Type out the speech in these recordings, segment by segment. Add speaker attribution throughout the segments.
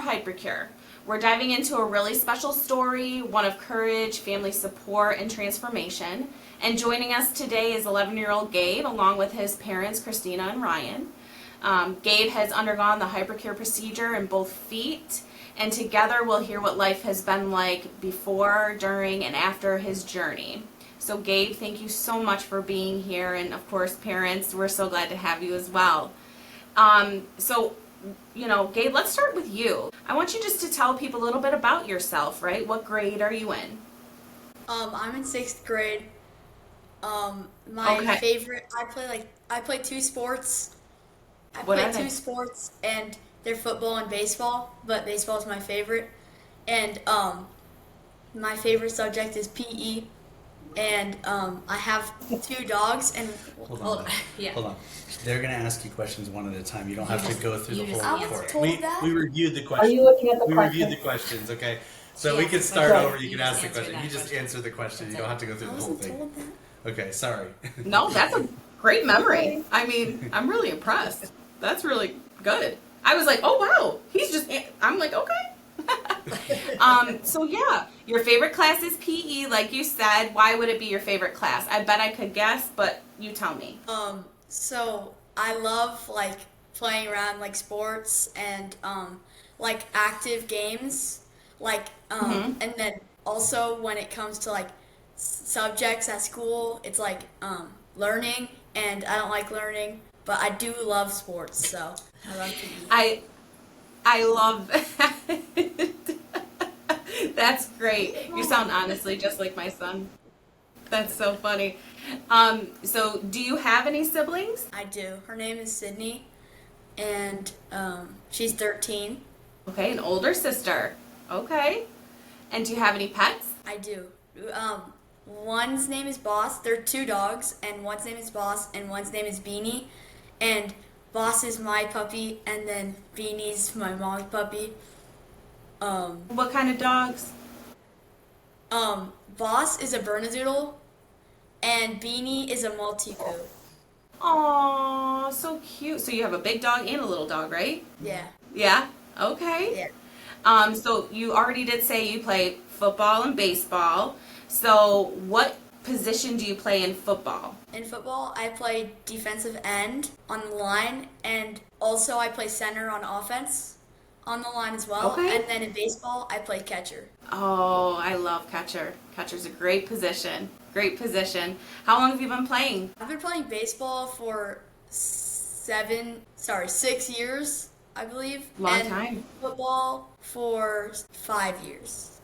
Speaker 1: HyProCure. We're diving into a really special story, one of courage, family support, and transformation. And joining us today is 11-year-old Gabe, along with his parents, Christina and Ryan. Gabe has undergone the HyProCure procedure in both feet, and together we'll hear what life has been like before, during, and after his journey. So Gabe, thank you so much for being here, and of course, parents, we're so glad to have you as well. Gabe, let's start with you. I want you just to tell people a little bit about yourself, right? What grade are you in?
Speaker 2: I'm in 6th grade.
Speaker 1: Okay.
Speaker 2: I play two sports. I
Speaker 1: What
Speaker 2: play
Speaker 1: are they?
Speaker 2: two sports, and they're football and baseball, but baseball is my favorite. And my favorite subject is PE. And I have 2 dogs and
Speaker 3: Hold on.
Speaker 2: yeah.
Speaker 3: Hold on. They're going to ask you questions one at a time. You don't have to go through the
Speaker 2: I
Speaker 3: whole
Speaker 2: was
Speaker 3: report.
Speaker 2: told
Speaker 3: We,
Speaker 2: that.
Speaker 3: we reviewed the
Speaker 4: Are
Speaker 3: questions.
Speaker 4: you looking at the
Speaker 3: We
Speaker 4: question?
Speaker 3: reviewed the questions, okay? So we
Speaker 5: Yes,
Speaker 3: can start
Speaker 4: okay.
Speaker 3: over. You can
Speaker 5: You
Speaker 3: ask
Speaker 5: just
Speaker 3: the
Speaker 5: answer
Speaker 3: question.
Speaker 5: that
Speaker 3: You just
Speaker 5: question.
Speaker 3: answer the question. You
Speaker 5: That's
Speaker 3: don't
Speaker 5: it.
Speaker 3: have to go through
Speaker 2: I
Speaker 3: the whole
Speaker 2: wasn't
Speaker 3: thing.
Speaker 2: told that.
Speaker 3: Okay, sorry.
Speaker 1: No, that's a great memory. I mean, I'm really impressed. That's really good. I was like, oh wow, I'm like, okay. So yeah, your favorite class is PE, like you said. Why would it be your favorite class? I bet I could guess, but you tell me.
Speaker 2: So I love playing around sports and active games, and then also when it comes to subjects at school, it's learning, and I don't like learning, but I do love sports, so I love PE.
Speaker 1: I love that. That's great. You sound honestly just like my son. That's so funny. So do you have any siblings?
Speaker 2: I do. Her name is Sydney, and she's 13.
Speaker 1: Okay, an older sister. Okay. And do you have any pets?
Speaker 2: I do. One's name is Boss. There are 2 dogs, and one's name is Boss, and one's name is Beanie. And Boss is my puppy, and then Beanie's my mom's puppy.
Speaker 1: What kind of dogs?
Speaker 2: Boss is a Bernedoodle, and Beanie is a Maltipoo.
Speaker 1: Aw, so cute. So you have a big dog and a little dog, right?
Speaker 2: Yeah.
Speaker 1: Yeah? Okay.
Speaker 2: Yeah.
Speaker 1: So you already did say you play football and baseball. So what position do you play in football?
Speaker 2: In football, I play defensive end on the line, and also I play center on offense on the line as well.
Speaker 1: Okay.
Speaker 2: And then in baseball, I play catcher.
Speaker 1: Oh, I love catcher. Catcher's a great position. Great position. How long have you been playing?
Speaker 2: I've been playing baseball for 6 years, I believe.
Speaker 1: Long
Speaker 2: and
Speaker 1: time.
Speaker 2: Football for 5 years.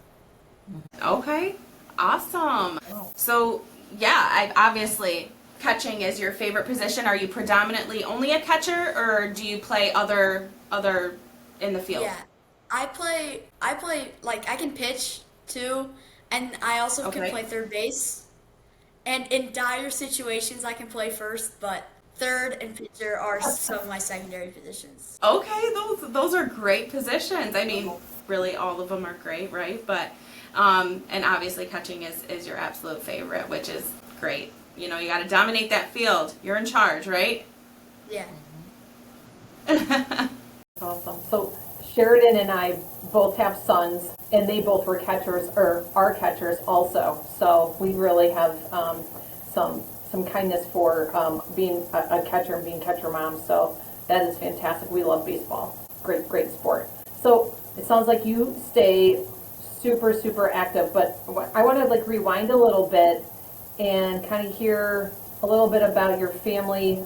Speaker 1: Okay. Awesome. So, yeah, obviously catching is your favorite position. Are you predominantly only a catcher, or do you play other in the field?
Speaker 2: Yeah, I play I can pitch too, and I also can
Speaker 1: Okay.
Speaker 2: play third base. And in dire situations, I can play first, but third and pitcher are some of my secondary positions.
Speaker 1: Okay, those are great positions. I mean, really all of them are great, right? But and obviously catching is your absolute favorite, which is great. You know, you got to dominate that field. You're in charge, right?
Speaker 2: Yeah.
Speaker 4: Awesome. So Sheridan and I both have sons, and they both were catchers, or are catchers also. So we really have some kindness for being a catcher and being catcher mom. So that is fantastic. We love baseball. Great sport. So it sounds like you stay super active, but I want to rewind a little bit and kind of hear a little bit about your family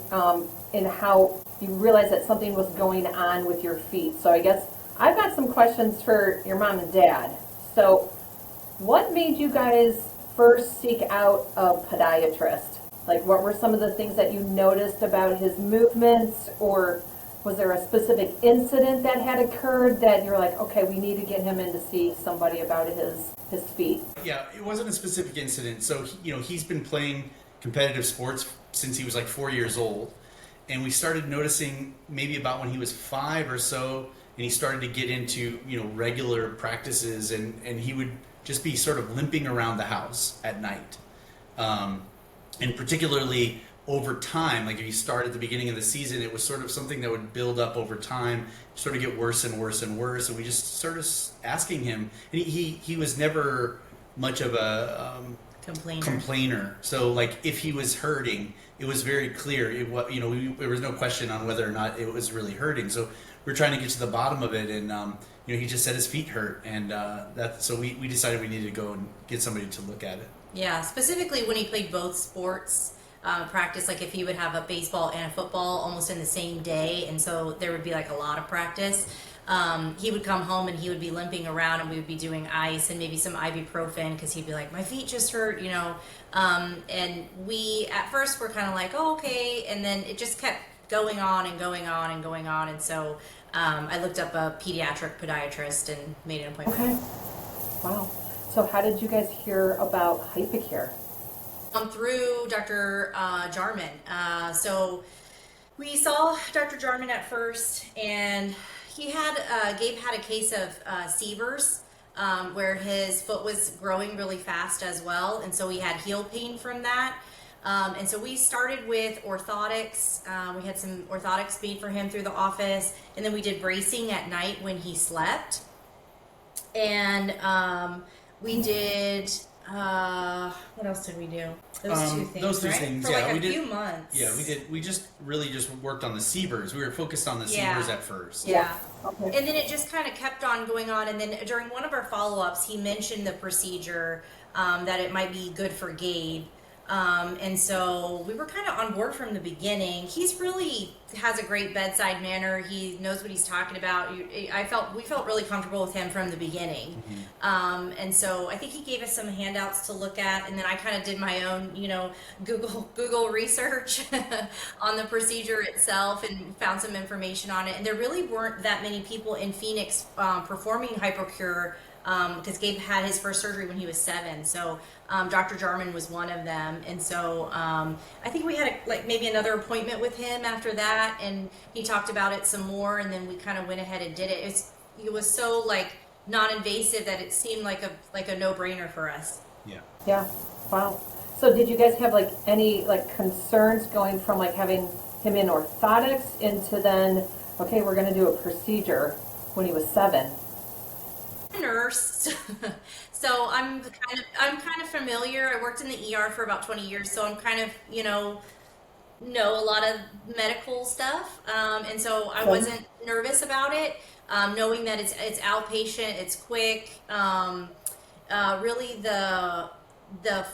Speaker 4: and how you realized that something was going on with your feet. So I guess I've got some questions for your mom and dad. So what made you guys first seek out a podiatrist? What were some of the things that you noticed about his movements, or was there a specific incident that had occurred that you're like, okay, we need to get him in to see somebody about his feet?
Speaker 3: Yeah, it wasn't a specific incident. So, he's been playing competitive sports since he was 4 years old. And we started noticing maybe about when he was 5 or so, and he started to get into, regular practices, and he would just be sort of limping around the house at night. And particularly over time, like if you start at the beginning of the season, it was sort of something that would build up over time, sort of get worse and worse and worse. And we just started asking him, and he was never much of a complainer. So like if he was hurting, it was very clear. There was no question on whether or not it was really hurting. So we're trying to get to the bottom of it, and he just said his feet hurt, and so we decided we needed to go and get somebody to look at it.
Speaker 5: Yeah, specifically when he played both sports. Practice, like if he would have a baseball and a football almost in the same day, and so there would be like a lot of practice. He would come home and he would be limping around, and we would be doing ice and maybe some ibuprofen because he'd be like, my feet just hurt, and we at first were kind of like, oh, okay, and then it just kept going on and going on and going on, and so I looked up a pediatric podiatrist and made an appointment.
Speaker 4: Okay. Wow. So how did you guys hear about HyProCure?
Speaker 5: Through Dr. Jarman. So we saw Dr. Jarman at first, and Gabe had a case of Seavers, where his foot was growing really fast as well, and so he had heel pain from that. And so we started with orthotics. We had some orthotics made for him through the office, and then we did bracing at night when he slept. And we did... what else did we do? Those two things,
Speaker 3: Those two
Speaker 5: right?
Speaker 3: things,
Speaker 5: For
Speaker 3: yeah.
Speaker 5: like
Speaker 3: we
Speaker 5: a
Speaker 3: did,
Speaker 5: few months.
Speaker 3: Yeah, we did. We just really just worked on the Seavers. We were focused on the Seavers at first.
Speaker 5: Yeah.
Speaker 4: Okay.
Speaker 5: And then it just kind of kept on going on. And then during one of our follow-ups, he mentioned the procedure, that it might be good for Gabe. And so we were kind of on board from the beginning. He's really has a great bedside manner. He knows what he's talking about. We felt really comfortable with him from the beginning. Mm-hmm. And so I think he gave us some handouts to look at, and then I kind of did my own, Google research on the procedure itself and found some information on it. And there really weren't that many people in Phoenix performing HyProCure, because Gabe had his first surgery when he was 7. So Dr. Jarman was one of them. And so I think we had maybe another appointment with him after that, and he talked about it some more, and then we kind of went ahead and did it. It was so non-invasive that it seemed like a no-brainer for us.
Speaker 3: Yeah.
Speaker 4: Yeah. Wow. So did you guys have any concerns going from having him in orthotics into then, okay, we're going to do a procedure when he was 7?
Speaker 5: Nurse, so I'm kind of familiar. I worked in the ER for about 20 years, so I'm kind of know a lot of medical stuff, and so I wasn't nervous about it, knowing that it's outpatient, it's quick. Really the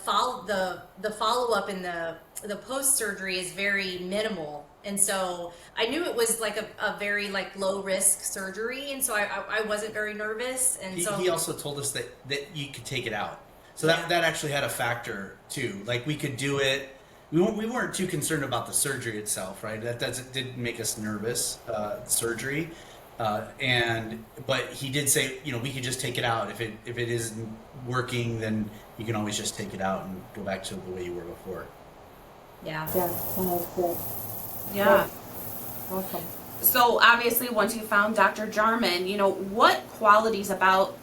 Speaker 5: follow up and the post surgery is very minimal. And so I knew it was a very low risk surgery, and so I wasn't very nervous. And
Speaker 3: He also told us that you could take it out, so that actually had a factor too. We could do it. We weren't too concerned about the surgery itself, right? That didn't make us nervous, surgery. But he did say, we could just take it out. If it isn't working, then you can always just take it out and go back to the way you were before.
Speaker 5: Yeah.
Speaker 4: Yeah. That's cool.
Speaker 1: Yeah.
Speaker 4: Awesome.
Speaker 1: So obviously, once you found Dr. Jarman, what qualities about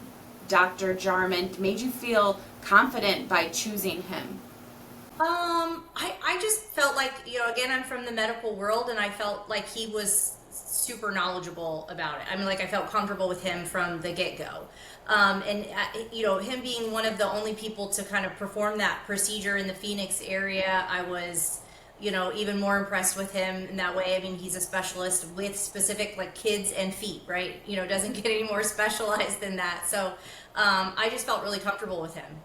Speaker 1: Dr. Jarman made you feel confident by choosing him?
Speaker 5: I just felt again, I'm from the medical world, and I felt like he was super knowledgeable about it. I mean, I felt comfortable with him from the get-go. Him being one of the only people to kind of perform that procedure in the Phoenix area, I was even more impressed with him in that way. I mean, he's a specialist with specific kids and feet, right? Doesn't get any more specialized than that. So I just felt really comfortable with him.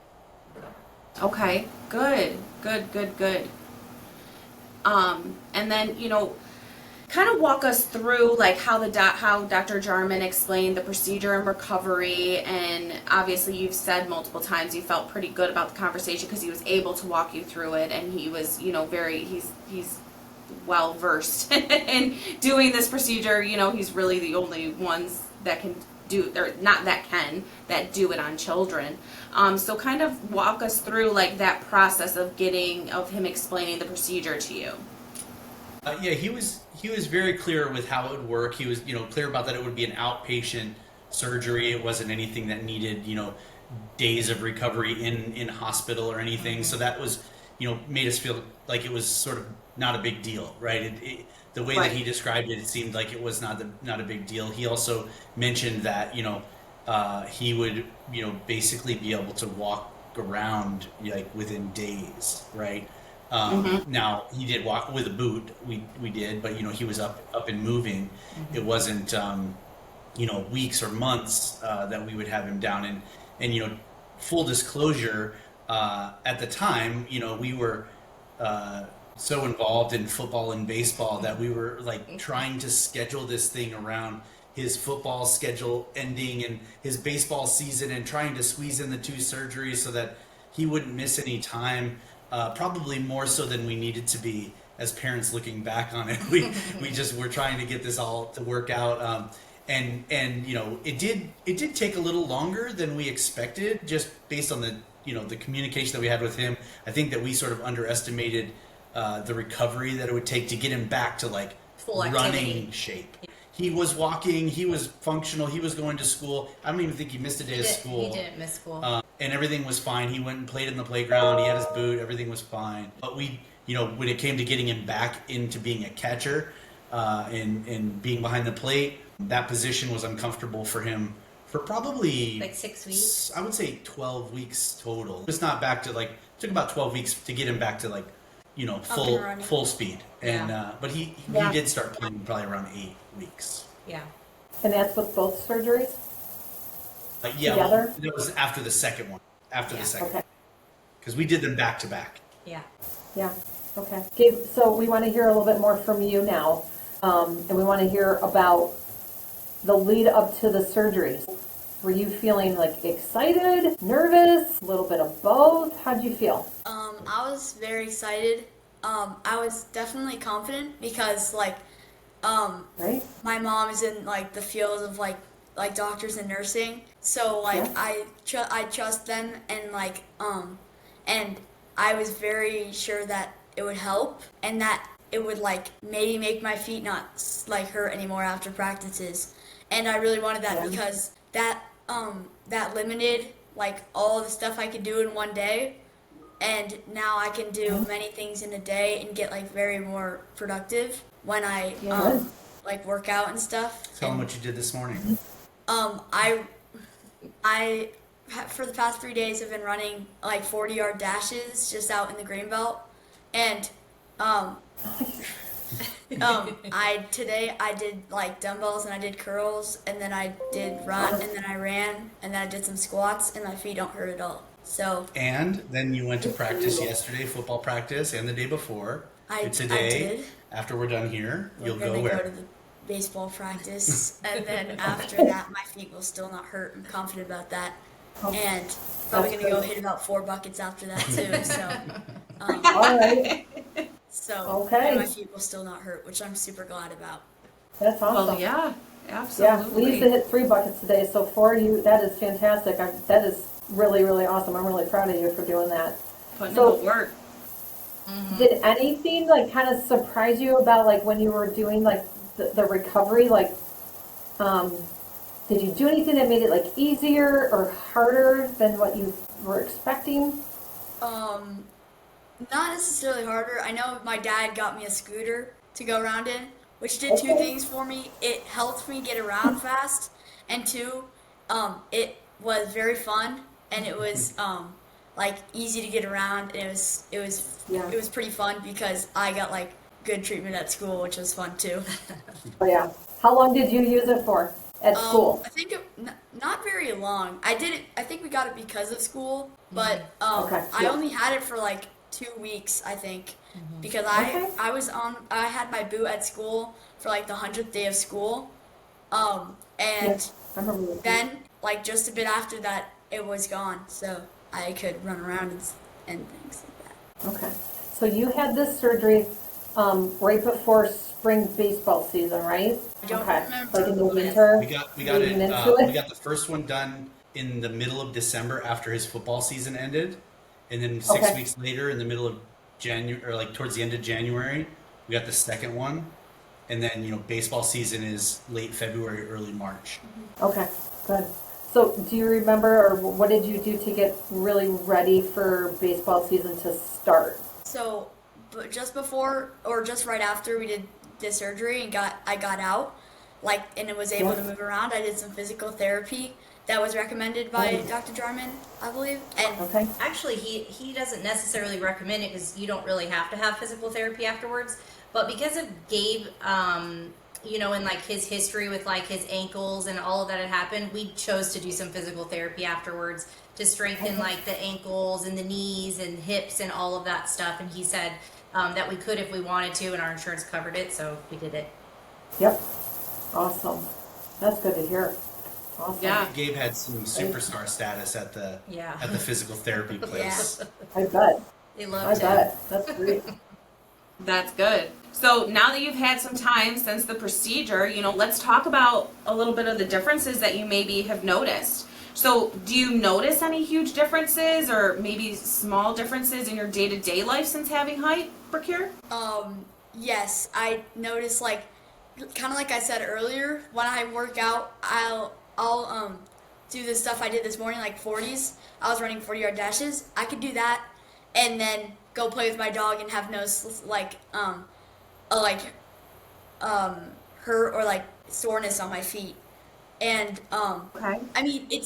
Speaker 1: Okay, good. And then, kind of walk us through how Dr. Jarman explained the procedure and recovery. And obviously you've said multiple times you felt pretty good about the conversation because he was able to walk you through it, and he was he's well versed in doing this procedure. He's really the only ones that can do, or not that do it on children. So kind of walk us through that process of him explaining the procedure to you.
Speaker 3: He was very clear with how it would work. He was, clear about that it would be an outpatient surgery. It wasn't anything that needed, days of recovery in hospital or anything. So that was, made us feel like it was sort of not a big deal, right? The way that he described it, it seemed like it was not a big deal. He also mentioned that he would basically be able to walk around like within days, right? Now he did walk with a boot. We did, but he was up and moving. It wasn't weeks or months that we would have him down. And full disclosure, at the time, we were so involved in football and baseball that we were like trying to schedule this thing around his football schedule ending and his baseball season, and trying to squeeze in the 2 surgeries so that he wouldn't miss any time. Probably more so than we needed to be as parents looking back on it. We just were trying to get this all to work out. And it did take a little longer than we expected, just based on the communication that we had with him. I think that we sort of underestimated the recovery that it would take to get him back to like
Speaker 5: Full
Speaker 3: running
Speaker 5: activity.
Speaker 3: shape. He was walking, he was functional, he was going to school. I don't even think he missed a day of school.
Speaker 5: He didn't miss school.
Speaker 3: And everything was fine. He went and played in the playground. He had his boot. Everything was fine. But when it came to getting him back into being a catcher and being behind the plate, that position was uncomfortable for him for probably
Speaker 5: like 6 weeks.
Speaker 3: I would say 12 weeks total. It's not back to like, it took about 12 weeks to get him back to like, full speed. And but he did start playing probably around 8 weeks.
Speaker 5: Yeah.
Speaker 4: And that's with both surgeries?
Speaker 3: Well, it was after the second one.
Speaker 4: Okay.
Speaker 3: Because we did them back to back.
Speaker 5: Yeah.
Speaker 4: Yeah, okay. Gabe, so we want to hear a little bit more from you now. And we want to hear about the lead up to the surgeries. Were you feeling like excited, nervous, a little bit of both? How'd you feel?
Speaker 2: I was very excited. I was definitely confident because right? My mom is in like the field of like doctors and nursing, so I trust them, and and I was very sure that it would help and that it would like maybe make my feet not like hurt anymore after practices, and I really wanted that because that limited like all the stuff I could do in one day, and now I can do many things in a day and get like very more productive when I like work out and stuff.
Speaker 3: Tell them what you did this morning.
Speaker 2: I for the past 3 days have been running like 40-yard dashes just out in the green belt, and today I did like dumbbells and I did curls, and then I did run, and then I ran, and then I did some squats, and my feet don't hurt at all. So.
Speaker 3: And then you went to practice yesterday, football practice, and the day before.
Speaker 2: I
Speaker 3: Today,
Speaker 2: did.
Speaker 3: After we're done here, you'll go
Speaker 2: We're
Speaker 3: where?
Speaker 2: gonna go to the baseball practice, and then after that, my feet will still not hurt. I'm confident about that, and probably gonna go hit about 4 buckets after that too. So.
Speaker 4: All right.
Speaker 2: So
Speaker 4: Okay.
Speaker 2: and my feet will still not hurt, which I'm super glad about.
Speaker 4: That's awesome.
Speaker 1: Well, yeah,
Speaker 4: Yeah,
Speaker 1: absolutely.
Speaker 4: we used to hit 3 buckets today, so 4 you, that is fantastic. That is really, really awesome. I'm really proud of you for doing that.
Speaker 1: Putting
Speaker 4: So-
Speaker 1: in the work.
Speaker 4: Did anything like kind of surprise you about like when you were doing like the recovery? Like, did you do anything that made it like easier or harder than what you were expecting?
Speaker 2: Not necessarily harder. I know my dad got me a scooter to go around in, which did 2 things for me. It helped me get around fast, and 2, it was very fun, and it was like easy to get around. And it was pretty fun because I got like good treatment at school, which was fun too.
Speaker 4: Oh yeah. How long did you use it for at school?
Speaker 2: I think not very long. I think we got it because of school, but
Speaker 4: Okay.
Speaker 2: I only had it for like 2 weeks, I think, because I had my boot at school for like the 100th day of school, and
Speaker 4: Yes, I remember that.
Speaker 2: then like just a bit after that, it was gone, so I could run around and things like that.
Speaker 4: Okay. So you had this surgery right before spring baseball season, right?
Speaker 2: I don't
Speaker 4: okay.
Speaker 2: remember
Speaker 4: Like in the
Speaker 2: when.
Speaker 4: winter.
Speaker 3: We got
Speaker 4: leading
Speaker 3: it.
Speaker 4: into
Speaker 3: We got the first one done in the middle of December after his football season ended, and then 6
Speaker 4: Okay.
Speaker 3: weeks later, in the middle of January, or like towards the end of January, we got the second one, and then baseball season is late February, early March.
Speaker 4: Okay, good. So do you remember, or what did you do to get really ready for baseball season to start?
Speaker 2: So but just before or just right after we did the surgery and I got out, like, and it was able to move around. I did some physical therapy that was recommended by Dr. Jarman, I believe. And
Speaker 4: Okay.
Speaker 5: Actually, he doesn't necessarily recommend it because you don't really have to have physical therapy afterwards. But because of Gabe, and like his history with like his ankles and all of that had happened, we chose to do some physical therapy afterwards to strengthen like the ankles and the knees and hips and all of that stuff. And he said that we could if we wanted to, and our insurance covered it, so we did it.
Speaker 4: Yep. Awesome. That's good to hear. Awesome.
Speaker 1: Yeah.
Speaker 3: Gabe had some superstar status at the physical therapy place.
Speaker 4: I bet.
Speaker 5: They
Speaker 4: I
Speaker 5: loved it.
Speaker 4: bet. That's great.
Speaker 1: That's good. So now that you've had some time since the procedure, let's talk about a little bit of the differences that you maybe have noticed. So do you notice any huge differences or maybe small differences in your day-to-day life since having HyProCure?
Speaker 2: yes, I noticed, like, kind of like I said earlier, when I work out, I'll do the stuff I did this morning, like 40s. I was running 40-yard dashes. I could do that and then go play with my dog and have no hurt or like soreness on my feet. And
Speaker 1: Okay.
Speaker 2: I mean, I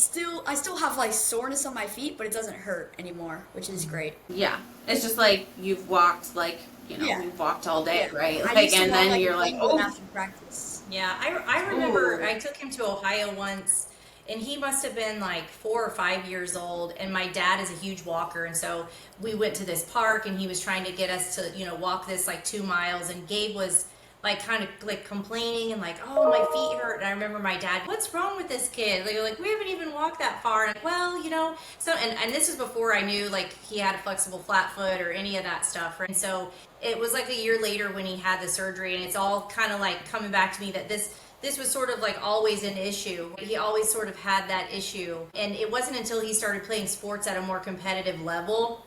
Speaker 2: still have like soreness on my feet, but it doesn't hurt anymore, which is great.
Speaker 1: Yeah. It's just like you've walked
Speaker 2: Yeah.
Speaker 1: you've walked all day,
Speaker 2: Yeah.
Speaker 1: right?
Speaker 2: I
Speaker 1: Like,
Speaker 2: used to
Speaker 1: and
Speaker 2: walk
Speaker 1: then
Speaker 2: like
Speaker 1: you're
Speaker 2: a
Speaker 1: like,
Speaker 2: penguin
Speaker 1: oh,
Speaker 2: after practice.
Speaker 5: Yeah, I remember
Speaker 1: Ooh.
Speaker 5: I took him to Ohio once, and he must have been like 4 or 5 years old. And my dad is a huge walker, and so we went to this park, and he was trying to get us to walk this like 2 miles, and Gabe was like kind of like complaining and like, oh, my feet hurt. And I remember my dad, what's wrong with this kid? They were like, we haven't even walked that far. And I'm like, well, so and this was before I knew like he had a flexible flat foot or any of that stuff. And so it was like a year later when he had the surgery, and it's all kind of like coming back to me that this was sort of like always an issue. He always sort of had that issue. And it wasn't until he started playing sports at a more competitive level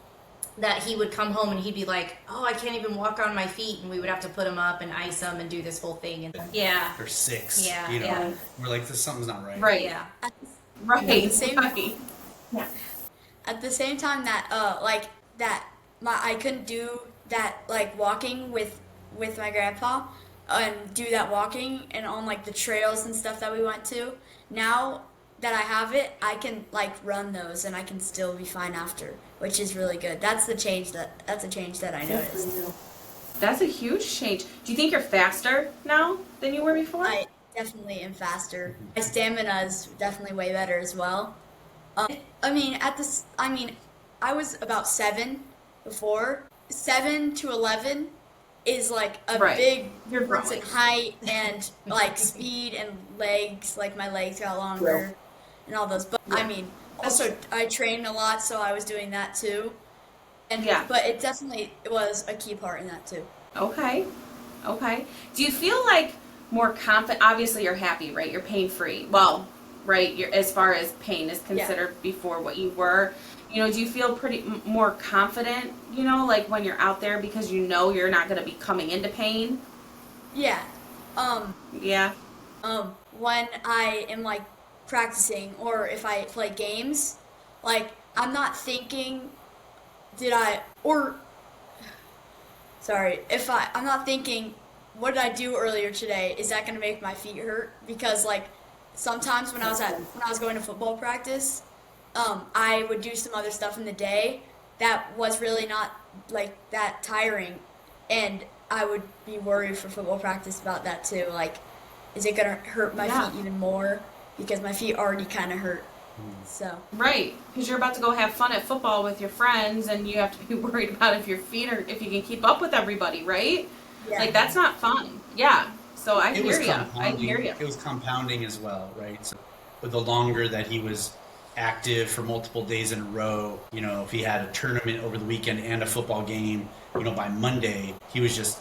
Speaker 5: that he would come home and he'd be like, oh, I can't even walk on my feet. And we would have to put him up and ice him and do this whole thing. And yeah.
Speaker 3: They're 6.
Speaker 5: Yeah,
Speaker 3: You know,
Speaker 5: yeah.
Speaker 3: we're like, something's not right.
Speaker 1: right.
Speaker 5: Yeah.
Speaker 1: Right.
Speaker 2: Same-
Speaker 1: Right.
Speaker 2: At the same time that I couldn't do that, like walking with my grandpa and do that walking and on like the trails and stuff that we went to. Now that I have it, I can like run those and I can still be fine after, which is really good. That's a change that I noticed.
Speaker 1: That's a huge change. Do you think you're faster now than you were before?
Speaker 2: I definitely am faster. My stamina is definitely way better as well. I was about 7 before. 7 to 11 is like a
Speaker 1: Right.
Speaker 2: big
Speaker 1: You're
Speaker 2: difference in
Speaker 1: growing.
Speaker 2: height and like speed and legs. Like my legs got longer and all those. But I mean, also I trained a lot, so I was doing that too. And
Speaker 1: Yeah.
Speaker 2: but it definitely was a key part in that too.
Speaker 1: Okay. Okay. Do you feel like more confident? Obviously, you're happy, right? You're pain free. Well, right. You're as far as pain is considered before what you were. Do you feel more confident? Like when you're out there because you're not going to be coming into pain.
Speaker 2: Yeah.
Speaker 1: Yeah.
Speaker 2: When I am like practicing or if I play games, like I'm not thinking, I'm not thinking, what did I do earlier today? Is that going to make my feet hurt? Because like sometimes when I was going to football practice, I would do some other stuff in the day that was really not like that tiring, and I would be worried for football practice about that too. Like, is it gonna hurt my feet even more because my feet already kind of hurt? So
Speaker 1: Right, because you're about to go have fun at football with your friends, and you have to be worried about if your feet are if you can keep up with everybody, right?
Speaker 2: yeah,
Speaker 1: Like that's not fun. Yeah. So I
Speaker 3: It was
Speaker 1: hear you. I
Speaker 3: compounding.
Speaker 1: hear you.
Speaker 3: It was compounding as well, right? So with the longer that he was active for multiple days in a row, if he had a tournament over the weekend and a football game, by Monday he was just,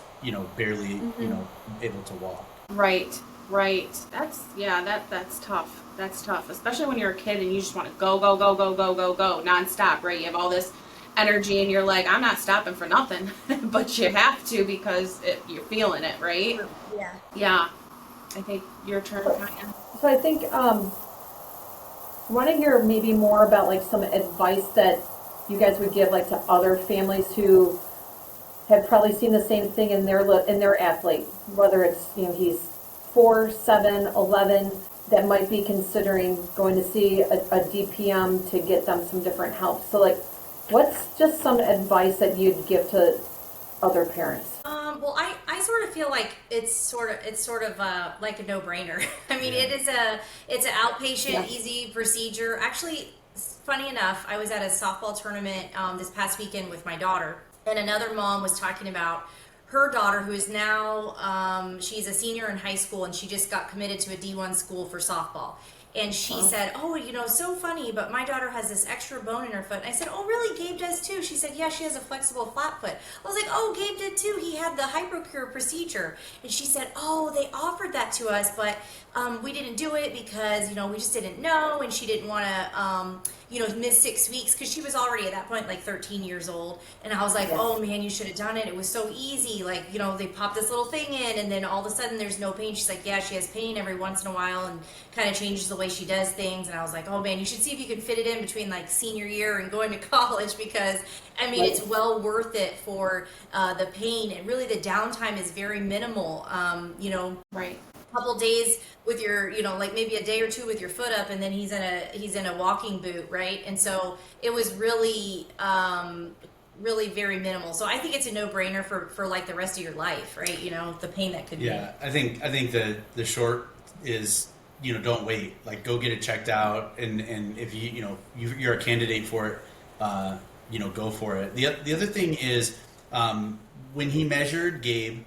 Speaker 3: barely, able to walk.
Speaker 1: Right. Right. That's tough. That's tough, especially when you're a kid and you just want to go, go, go, go, go, go, go, nonstop, right? You have all this energy and you're like, I'm not stopping for nothing, but you have to because you're feeling it, right?
Speaker 2: yeah.
Speaker 1: Yeah. I think your turn, Kaya.
Speaker 4: So I think I want to hear maybe more about like some advice that you guys would give like to other families who have probably seen the same thing in their athlete, whether it's, he's 4, 7, 11, that might be considering going to see a DPM to get them some different help. So like, what's just some advice that you'd give to other parents?
Speaker 5: Well, I sort of feel like it's sort of like a no-brainer. I mean, it's an outpatient, easy procedure. Actually, funny enough, I was at a softball tournament this past weekend with my daughter, and another mom was talking about her daughter, who is now she's a senior in high school, and she just got committed to a D1 school for softball. And she said, oh, so funny, but my daughter has this extra bone in her foot. And I said, oh, really? Gabe does too. She said, yeah, she has a flexible flat foot. I was like, oh, Gabe did too. He had the HyProCure procedure. And she said, oh, they offered that to us, but we didn't do it because, we just didn't know. And she didn't want to, miss 6 weeks because she was already at that point like 13 years old. And I was like, oh, man, you should have done it. It was so easy. Like, they popped this little thing in and then all of a sudden there's no pain. She's like, yeah, she has pain every once in a while and kind of changes the way she does things. And I was like, oh man, you should see if you can fit it in between like senior year and going to college, because I mean, it's well worth it for the pain, and really the downtime is very minimal.
Speaker 1: Right.
Speaker 5: Couple days with your, like maybe a day or two with your foot up, and then he's in a walking boot, right? And so it was really really very minimal. So I think it's a no-brainer for like the rest of your life, right? The pain that could be.
Speaker 3: Yeah, I think the short is, don't wait. Like, go get it checked out, and if you're a candidate for it, go for it. The other thing is, when he measured Gabe,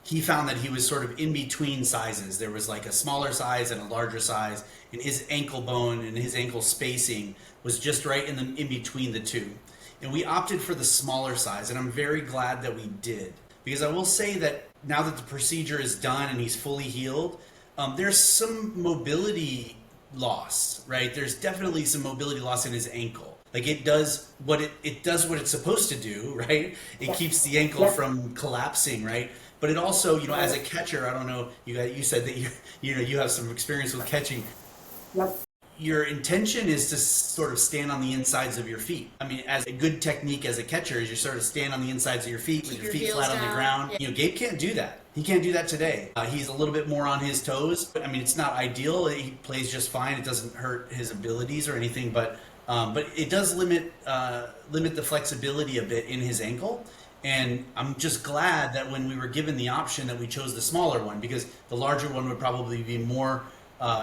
Speaker 3: he found that he was sort of in between sizes. There was like a smaller size and a larger size, and his ankle bone and his ankle spacing was just right in between the two. And we opted for the smaller size, and I'm very glad that we did, because I will say that now that the procedure is done and he's fully healed, there's some mobility loss, right? There's definitely some mobility loss in his ankle. Like, it does what it's supposed to do, right? It keeps the ankle from collapsing, right? But it also, as a catcher, I don't know, you said that you have some experience with catching.
Speaker 4: Yep.
Speaker 3: Your intention is to sort of stand on the insides of your feet. I mean, as a good technique as a catcher is you sort of stand on the insides of your feet with your feet flat on the ground. Yeah. Gabe can't do that. He can't do that today. He's a little bit more on his toes. I mean, it's not ideal. He plays just fine. It doesn't hurt his abilities or anything, but it does limit the flexibility a bit in his ankle. And I'm just glad that when we were given the option that we chose the smaller one, because the larger one would probably be more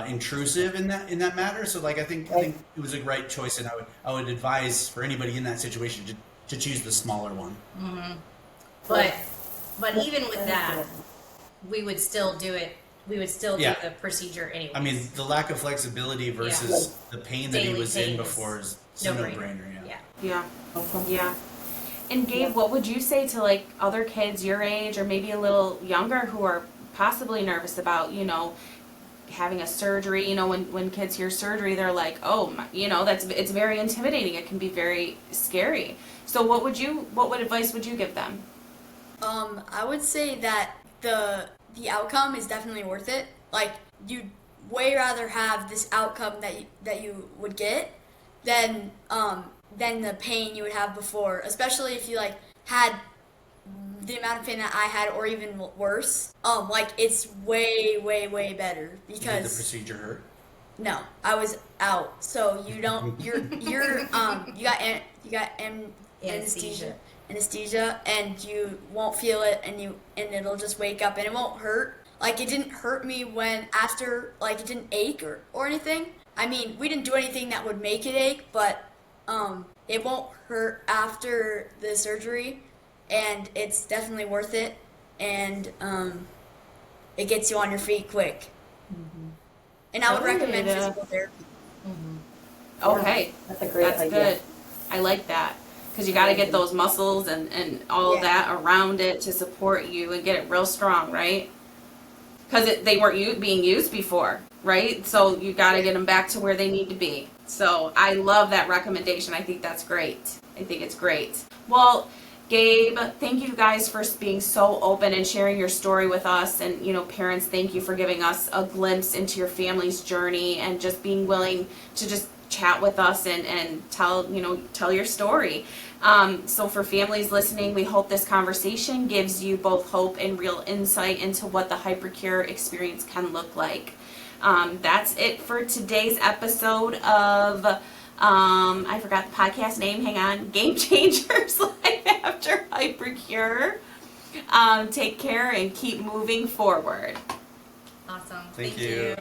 Speaker 3: intrusive in that matter. So like, I think it was a right choice, and I would advise for anybody in that situation to choose the smaller one.
Speaker 5: Mm-hmm. But even with that, we would still do it. We would still do the procedure anyway.
Speaker 3: I mean, the lack of flexibility versus the pain that he was in before is a no-brainer.
Speaker 1: Yeah. And Gabe, what would you say to like other kids your age or maybe a little younger who are possibly nervous about, having a surgery? When kids hear surgery, they're like, oh, it's very intimidating. It can be very scary. So what advice would you give them?
Speaker 2: I would say that the outcome is definitely worth it. Like, you'd way rather have this outcome that you would get than the pain you would have before, especially if you like had the amount of pain that I had or even worse. It's way better because
Speaker 3: Did the procedure hurt?
Speaker 2: No, I was out. So you don't you got anesthesia, and you won't feel it, and it'll just wake up, and it won't hurt. Like, it didn't hurt me after, like, it didn't ache or anything. I mean, we didn't do anything that would make it ache, but it won't hurt after the surgery, and it's definitely worth it, and it gets you on your feet quick. Mm-hmm. And I would recommend physical therapy.
Speaker 1: Mm-hmm. Okay,
Speaker 4: that's a great idea.
Speaker 1: Good. I like that. Because you got to get those muscles and all of that around it to support you and get it real strong, right? Because they weren't being used before, right? So you got to get them back to where they need to be. So I love that recommendation. I think that's great. I think it's great. Well, Gabe, thank you guys for being so open and sharing your story with us. And, parents, thank you for giving us a glimpse into your family's journey and just being willing to just chat with us and tell your story. So for families listening, we hope this conversation gives you both hope and real insight into what the HyProCure experience can look like. That's it for today's episode of I forgot the podcast name. Hang on. Game Changers Life After HyProCure. Take care and keep moving forward.
Speaker 5: Awesome.
Speaker 3: Thank you.